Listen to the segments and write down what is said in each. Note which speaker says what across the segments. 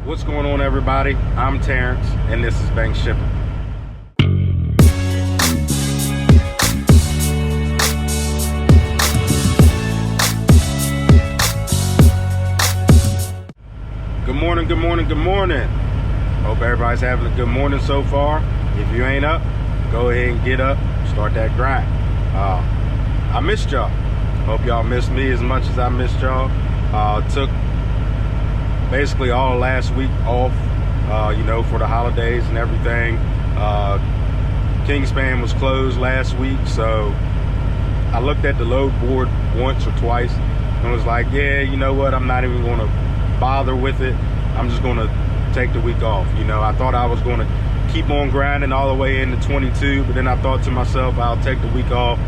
Speaker 1: What's going on, everybody? I'm Terrence, and this is Bank Shipping. Good morning, good morning, good morning. Hope everybody's having a good morning so far. If you ain't up, go ahead and get up, start that grind. I missed y'all. Hope y'all missed me as much as I missed y'all. Took basically all last week off, for the holidays and everything. Kingspan was closed last week, so I looked at the load board once or twice and was like, yeah, you know what, I'm not even going to bother with it. I'm just going to take the week off. I thought I was going to keep on grinding all the way into 22, but then I thought to myself, I'll take the week off,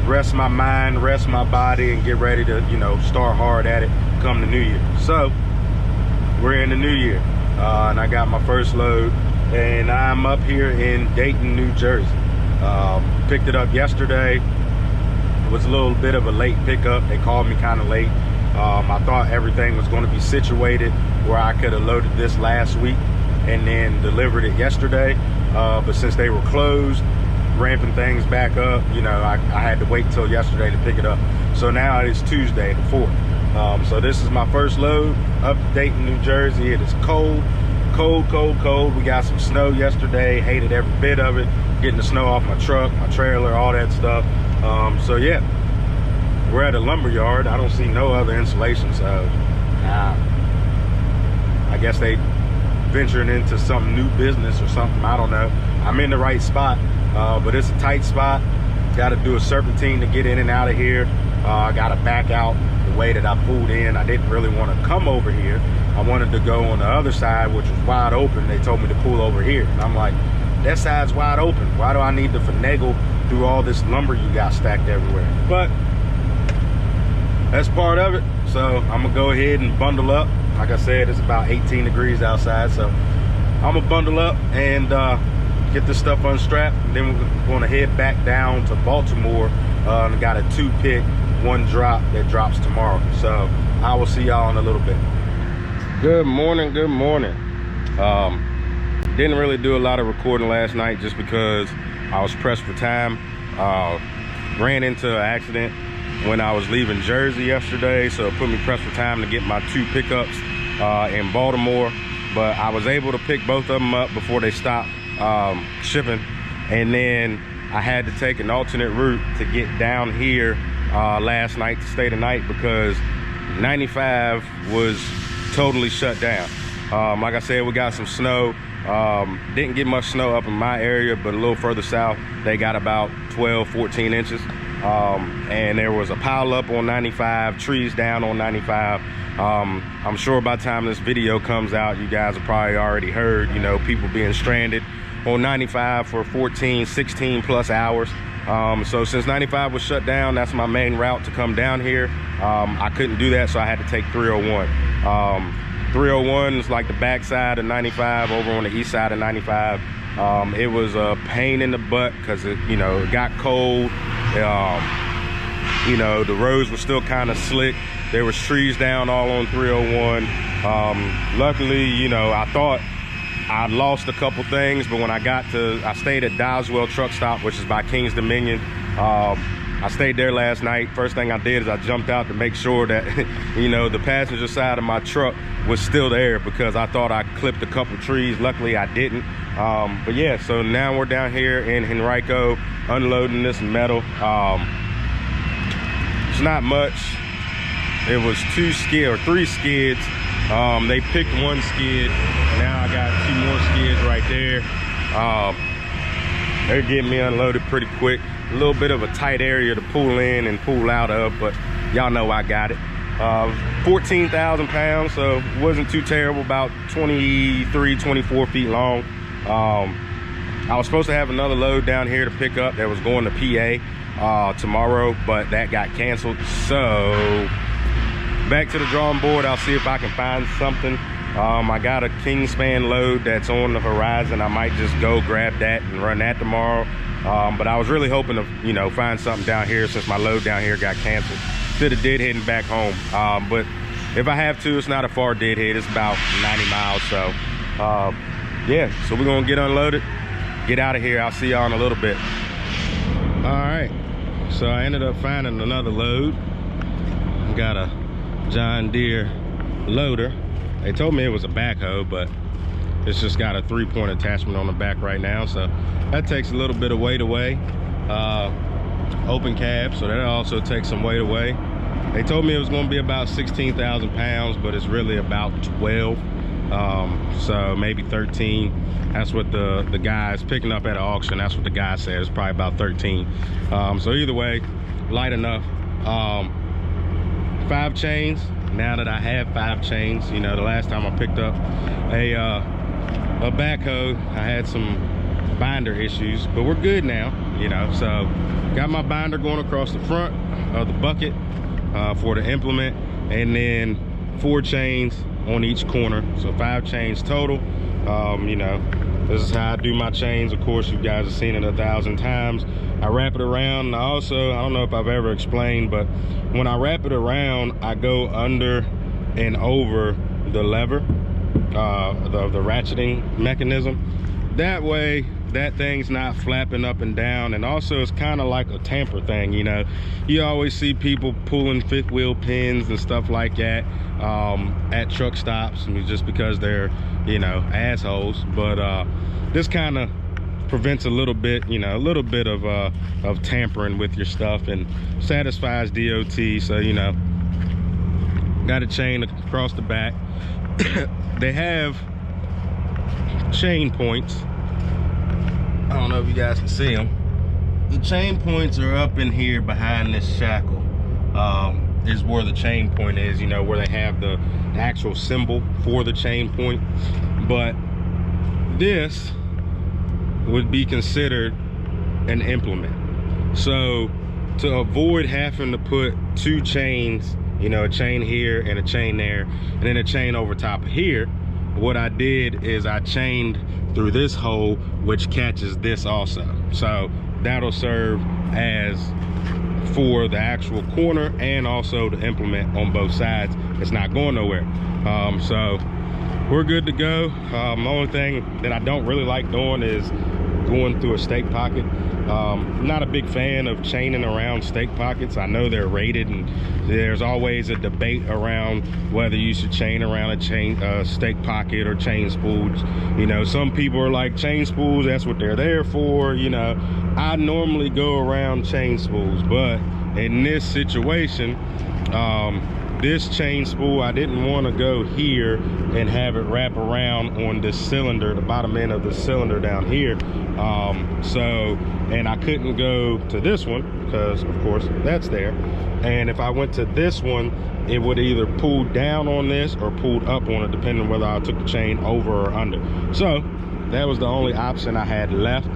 Speaker 1: rest my mind, rest my body, and get ready to, start hard at it come the new year. So we're in the new year, and I got my first load, and I'm up here in Dayton, New Jersey. Picked it up yesterday. It was a little bit of a late pickup. They called me kind of late. I thought everything was going to be situated where I could have loaded this last week and then delivered it yesterday, but since they were closed, ramping things back up, I had to wait until yesterday to pick it up. So now it is Tuesday the 4th. So this is my first load up to Dayton, New Jersey. It is cold. We got some snow yesterday. Hated every bit of it. Getting the snow off my truck, my trailer, all that stuff. So yeah, we're at a lumber yard. I don't see no other insulation, so I guess they venturing into some new business or something. I don't know. I'm in the right spot, but it's a tight spot. Got to do a serpentine to get in and out of here. I got to back out the way that I pulled in. I didn't really want to come over here. I wanted to go on the other side, which was wide open. They told me to pull over here, and I'm like, that side's wide open. Why do I need to finagle through all this lumber you got stacked everywhere? But that's part of it. So I'm gonna go ahead and bundle up. Like I said, it's about 18 degrees outside, so I'm gonna bundle up and get this stuff unstrapped, and then we're gonna head back down to Baltimore. And got a 2-pick, 1 drop that drops tomorrow. So I will see y'all in a little bit. Good morning, good morning. Didn't really do a lot of recording last night just because I was pressed for time. Ran into an accident when I was leaving Jersey yesterday, so it put me pressed for time to get my 2 pickups in Baltimore. But I was able to pick both of them up before they stopped shipping, and then I had to take an alternate route to get down here last night to stay the night because 95 was totally shut down. Like I said, we got some snow. Didn't get much snow up in my area, but a little further south they got about 12-14 inches. And there was a pile up on 95, trees down on 95. I'm sure by the time this video comes out, you guys have probably already heard, people being stranded on 95 for 14, 16 plus hours. So since 95 was shut down, that's my main route to come down here. I couldn't do that, so I had to take 301. 301 is like the backside of 95 over on the east side of 95. It was a pain in the butt because it got cold. The roads were still kind of slick. There was trees down all on 301. Luckily, I thought I lost a couple things, but when I stayed at Doswell Truck Stop, which is by King's Dominion. I stayed there last night. First thing I did is I jumped out to make sure that, the passenger side of my truck was still there because I thought I clipped a couple trees. Luckily, I didn't. But yeah, so now we're down here in Henrico unloading this metal. It's not much. It was 2 skid or 3 skids. They picked 1 skid. Now I got 2 more skids right there. They're getting me unloaded pretty quick. A little bit of a tight area to pull in and pull out of, but y'all know I got it. 14,000 pounds, so it wasn't too terrible, about 23, 24 feet long. I was supposed to have another load down here to pick up that was going to PA tomorrow, but that got canceled. So back to the drawing board. I'll see if I can find something. I got a Kingspan load that's on the horizon. I might just go grab that and run that tomorrow. But I was really hoping to, find something down here since my load down here got canceled. Should have did heading back home. But if I have to, it's not a far deadhead. It's about 90 miles. So yeah, so we're gonna get unloaded, get out of here. I'll see y'all in a little bit. All right, so I ended up finding another load. Got a John Deere loader. They told me it was a backhoe, but it's just got a 3-point attachment on the back right now, so that takes a little bit of weight away. Open cab, so that also takes some weight away. They told me it was going to be about 16,000 pounds, but it's really about 12, so maybe 13. That's what the guy's picking up at an auction. That's what the guy said. It's probably about 13. So either way, light enough. 5 chains. Now that I have 5 chains, you know, the last time I picked up a backhoe, I had some binder issues, but we're good now, you know. So got my binder going across the front of the bucket for the implement, and then 4 chains on each corner, so 5 chains total. You know, this is how I do my chains. Of course, you guys have seen it 1,000 times. I wrap it around. I don't know if I've ever explained, but when I wrap it around, I go under and over the lever, the ratcheting mechanism. That way, that thing's not flapping up and down. And also, it's kind of like a tamper thing, you know. You always see people pulling 5th wheel pins and stuff like that at truck stops, just because they're, you know, assholes. But this kind of prevents a little bit, you know, a little bit of tampering with your stuff, and satisfies DOT. So, you know, got a chain across the back. They have chain points. I don't know if you guys can see them. The chain points are up in here behind this shackle. Is where the chain point is, you know, where they have the actual symbol for the chain point. But this would be considered an implement. So to avoid having to put 2 chains, you know, a chain here and a chain there, and then a chain over top of here, what I did is I chained through this hole, which catches this also. So that'll serve as for the actual corner and also the implement on both sides. It's not going nowhere. So we're good to go. The only thing that I don't really like doing is going through a stake pocket. I'm not a big fan of chaining around stake pockets. I know they're rated, and there's always a debate around whether you should chain around a stake pocket or chain spools. You know, some people are like, chain spools, that's what they're there for. You know, I normally go around chain spools, but in this situation, this chain spool, I didn't want to go here and have it wrap around on this cylinder, the bottom end of the cylinder down here. And I couldn't go to this one because, of course, that's there. And if I went to this one, it would either pull down on this or pulled up on it, depending on whether I took the chain over or under. So that was the only option I had left.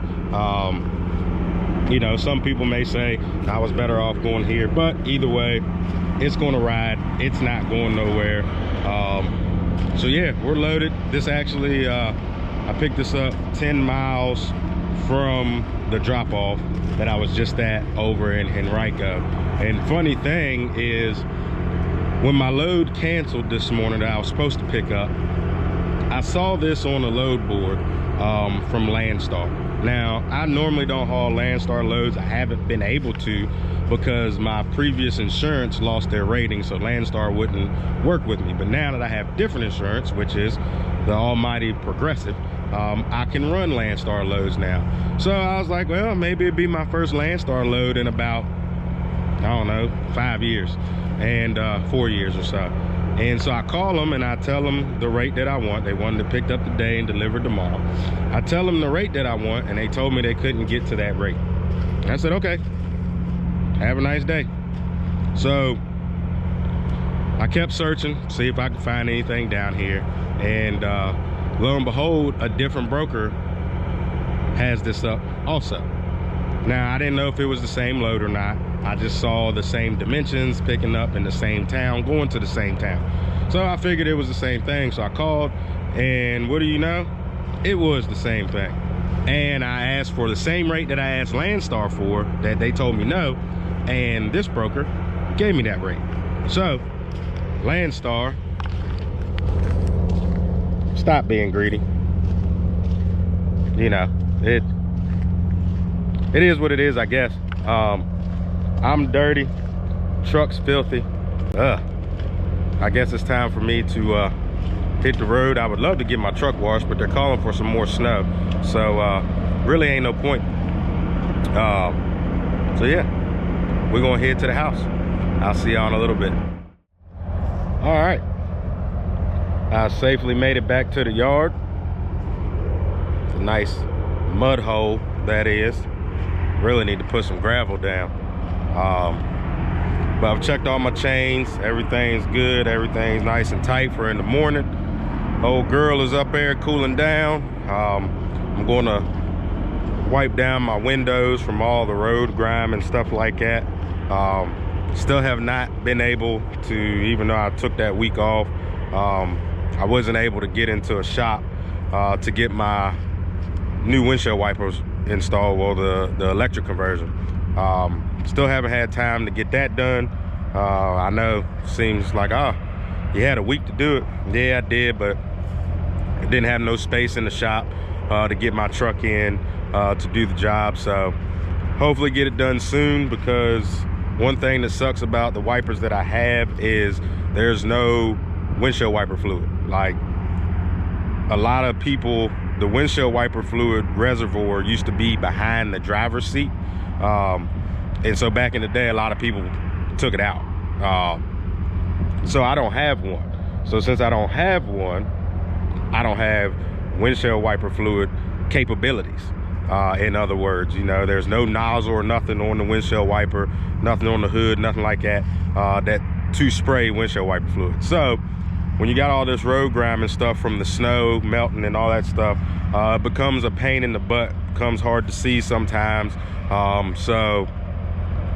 Speaker 1: You know, some people may say I was better off going here, but either way, it's going to ride. It's not going nowhere. So yeah, we're loaded. This actually, I picked this up 10 miles from the drop-off that I was just at over in Henrico. And funny thing is, when my load canceled this morning that I was supposed to pick up, I saw this on the load board from Landstar. Now, I normally don't haul Landstar loads. I haven't been able to because my previous insurance lost their rating, so Landstar wouldn't work with me. But now that I have different insurance, which is the almighty Progressive, I can run Landstar loads now. So I was like, well, maybe it'd be my first Landstar load in about, I don't know, 5 years and 4 years or so. And so I call them and I tell them the rate that I want. They wanted it picked up today and delivered tomorrow. I tell them the rate that I want, and they told me they couldn't get to that rate. I said, okay, have a nice day. So I kept searching, see if I could find anything down here. And lo and behold, a different broker has this up also. Now, I didn't know if it was the same load or not. I just saw the same dimensions picking up in the same town, going to the same town. So I figured it was the same thing. So I called, and what do you know? It was the same thing. And I asked for the same rate that I asked Landstar for, that they told me no. And this broker gave me that rate. So Landstar. Stop being greedy. You know, it is what it is, I guess. I'm dirty, truck's filthy. I guess it's time for me to hit the road. I would love to get my truck washed, but they're calling for some more snow, so really ain't no point. So yeah, we're gonna head to the house. I'll see y'all in a little bit. All right, I safely made it back to the yard. It's a nice mud hole, that is. Really need to put some gravel down. But I've checked all my chains. Everything's good. Everything's nice and tight for in the morning. Old girl is up there cooling down. I'm gonna wipe down my windows from all the road grime and stuff like that. Still have not been able to, even though I took that week off, I wasn't able to get into a shop to get my new windshield wipers installed, well, the electric conversion. Still haven't had time to get that done. I know, seems like, you had a week to do it. Yeah, I did, but I didn't have no space in the shop to get my truck in to do the job. So hopefully get it done soon, because one thing that sucks about the wipers that I have is there's no windshield wiper fluid. Like, a lot of people, the windshield wiper fluid reservoir used to be behind the driver's seat. And so back in the day, a lot of people took it out. So I don't have one. So since I don't have one, I don't have windshield wiper fluid capabilities. In other words, you know, there's no nozzle or nothing on the windshield wiper, nothing on the hood, nothing like that, to spray windshield wiper fluid. So when you got all this road grime and stuff from the snow melting and all that stuff, it becomes a pain in the butt, becomes hard to see sometimes. So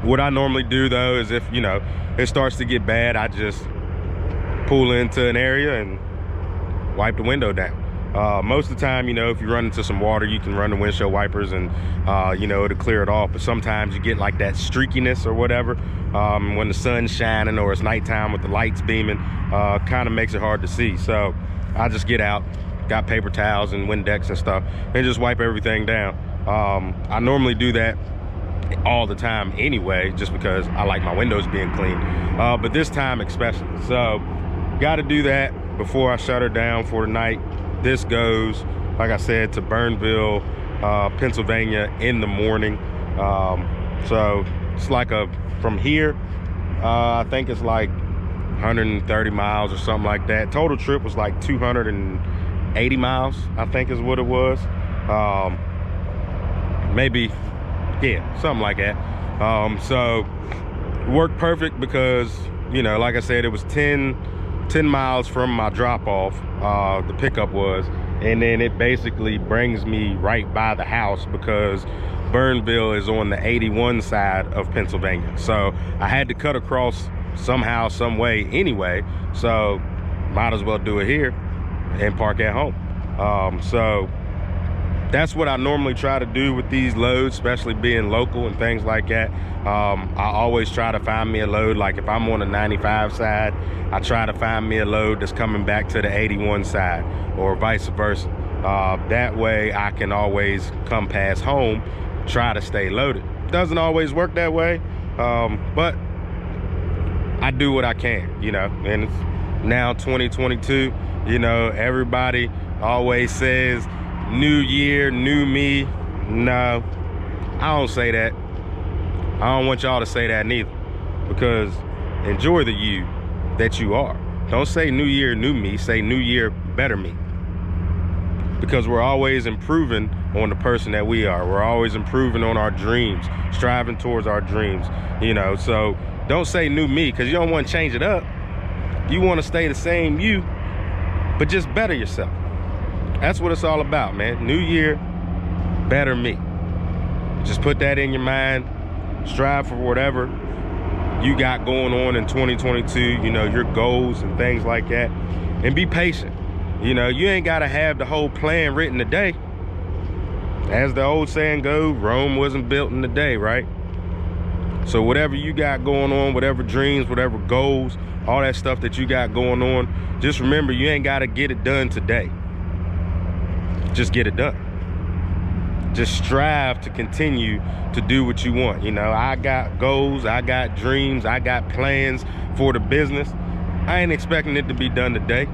Speaker 1: what I normally do though is, if, you know, it starts to get bad, I just pull into an area and wipe the window down. Most of the time, you know, if you run into some water, you can run the windshield wipers and, you know, it'll clear it off. But sometimes you get like that streakiness or whatever, when the sun's shining or it's nighttime with the lights beaming, kind of makes it hard to see. So I just get out, got paper towels and Windex and stuff, and just wipe everything down. I normally do that all the time anyway, just because I like my windows being clean, but this time especially. So got to do that before I shut her down for the night. This goes, like I said, to Burnville, Pennsylvania in the morning. So it's like from here, I think it's like 130 miles or something like that. Total trip was like 280 miles, I think is what it was. Maybe, yeah, something like that. So worked perfect because, you know, like I said, it was 10 miles from my drop-off, the pickup was, and then it basically brings me right by the house, because Burnville is on the 81 side of Pennsylvania. So I had to cut across somehow, some way anyway, so might as well do it here and park at home. So that's what I normally try to do with these loads, especially being local and things like that. I always try to find me a load, like if I'm on the 95 side, I try to find me a load that's coming back to the 81 side, or vice versa. That way I can always come past home, try to stay loaded. Doesn't always work that way, but I do what I can, you know. And it's now 2022, you know, everybody always says new year, new me. No, I don't say that. I don't want y'all to say that neither, because enjoy the you that you are. Don't say new year, new me, say new year, better me. Because we're always improving on the person that we are. We're always improving on our dreams, striving towards our dreams, you know. So don't say new me, because you don't want to change it up. You want to stay the same you, but just better yourself. That's what it's all about, man. New year, better me. Just put that in your mind. Strive for whatever you got going on in 2022, you know, your goals and things like that. And be patient. You know, you ain't got to have the whole plan written today. As the old saying goes, Rome wasn't built in a day, right? So whatever you got going on, whatever dreams, whatever goals, all that stuff that you got going on, just remember, you ain't got to get it done today. Just get it done. Just strive to continue to do what you want. You know, I got goals, I got dreams, I got plans for the business. I ain't expecting it to be done today,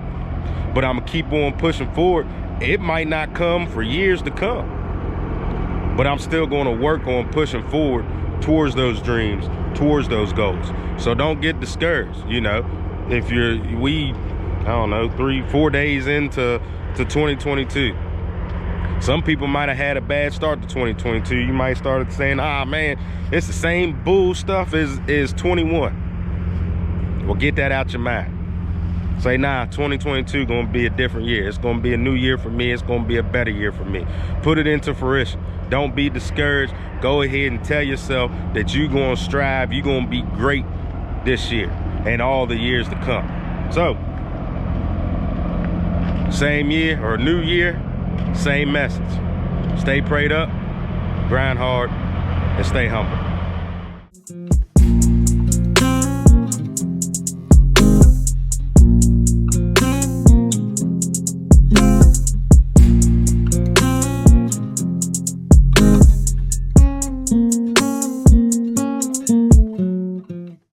Speaker 1: but I'm gonna keep on pushing forward. It might not come for years to come, but I'm still gonna work on pushing forward towards those dreams, towards those goals. So don't get discouraged. You know, if I don't know, 3-4 days into 2022, some people might have had a bad start to 2022. You might start saying, ah man, it's the same bull stuff as 21. Well, get that out your mind. Say, nah, 2022 gonna be a different year. It's gonna be a new year for me. It's gonna be a better year for me. Put it into fruition. Don't be discouraged. Go ahead and tell yourself that you're gonna strive, you're gonna be great this year and all the years to come. So, same year or new year, same message. Stay prayed up, grind hard, and stay humble.